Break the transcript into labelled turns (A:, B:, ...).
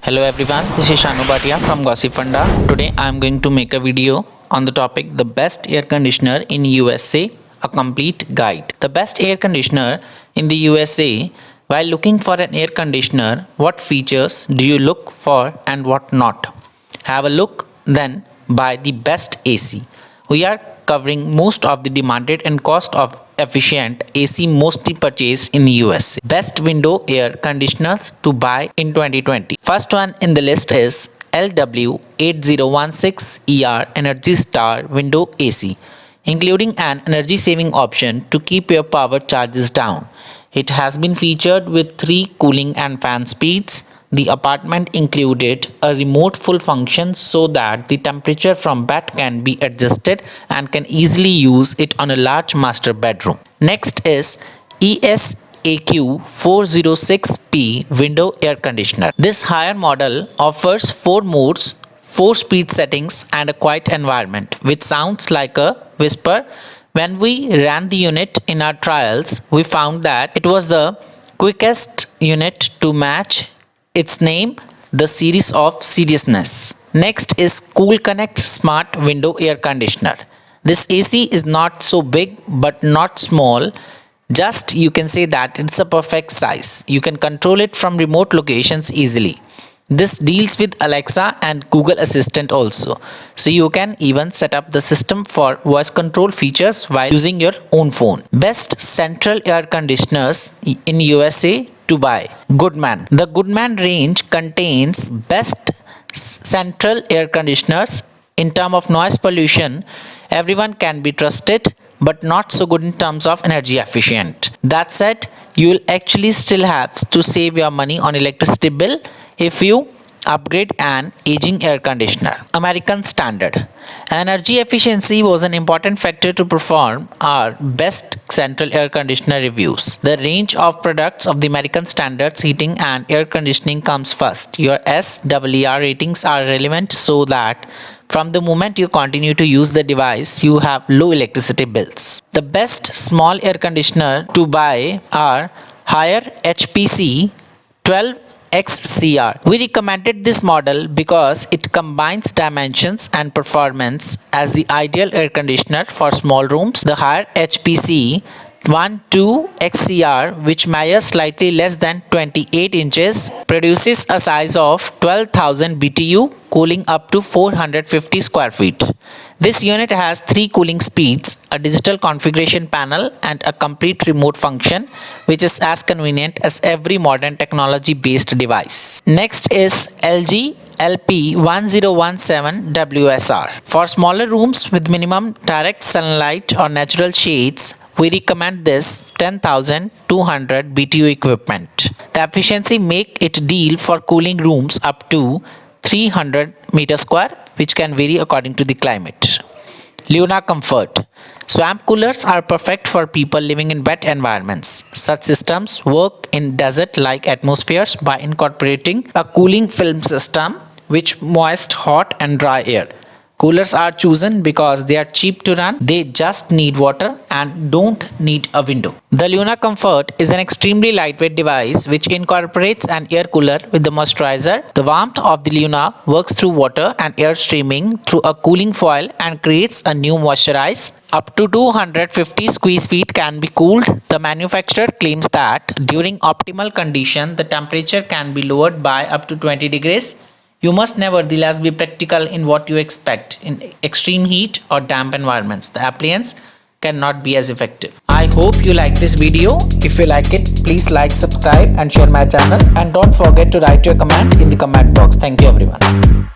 A: Hello everyone, this is Shanu Bhatia from Gossip Funda. Today I am going to make a video on the topic the best air conditioner in USA, a complete guide. The best air conditioner in the USA. While looking for an air conditioner, what features do you look for and what not? Have a look, then buy the best AC. We are covering most of the demanded and cost of efficient AC mostly purchased in the US. Best window air conditioners to buy in 2020. First one in the list is LW8016ER Energy Star Window AC, including an energy saving option to keep your power charges down. It has been featured with 3 cooling and fan speeds. The apartment included a remote full function so that the temperature from bed can be adjusted and can easily use it on a large master bedroom. Next is ESAQ 406P window air conditioner. This higher model offers 4 modes, 4 speed settings and a quiet environment which sounds like a whisper. When we ran the unit in our trials, we found that it was the quickest unit to match its name, the series of seriousness. Next is Cool Connect Smart Window Air Conditioner. This AC is not so big but not small. Just you can say that it's a perfect size. You can control it from remote locations easily. This deals with Alexa and Google Assistant also. So you can even set up the system for voice control features while using your own phone. Best central air conditioners in USA to buy. Goodman. The Goodman range contains best central air conditioners in terms of noise pollution. Everyone can be trusted but not so good in terms of energy efficient. That said, you will actually still have to save your money on electricity bill if you upgrade an aging air conditioner. American Standard. Energy efficiency was an important factor to perform our best central air conditioner reviews. The range of products of the American Standards heating and air conditioning comes first. Your SWR ratings are relevant so that from the moment you continue to use the device, you have low electricity bills. The best small air conditioner to buy are higher HPC 12XCR. We recommended this model because it combines dimensions and performance as the ideal air conditioner for small rooms. The higher HPC 12XCR, which measures slightly less than 28 inches, produces a size of 12,000 BTU, cooling up to 450 square feet. This unit has 3 cooling speeds, a digital configuration panel and a complete remote function, which is as convenient as every modern technology-based device. Next is LG LP1017WSR. For smaller rooms with minimum direct sunlight or natural shades, we recommend this 10,200 BTU equipment. The efficiency make it deal for cooling rooms up to 300 meter square, which can vary according to the climate. Luna Comfort. Swamp coolers are perfect for people living in wet environments. Such systems work in desert-like atmospheres by incorporating a cooling film system which moist, hot and dry air. Coolers are chosen because they are cheap to run, they just need water and don't need a window. The Luna Comfort is an extremely lightweight device which incorporates an air cooler with the moisturizer. The warmth of the Luna works through water and air streaming through a cooling foil and creates a new moisturize. Up to 250 squeeze feet can be cooled. The manufacturer claims that during optimal condition, the temperature can be lowered by up to 20 degrees. You must nevertheless be practical in what you expect. In extreme heat or damp environments, the appliance cannot be as effective. I hope you like this video. If you like it, please like, subscribe and share my channel. And don't forget to write your comment in the comment box. Thank you everyone.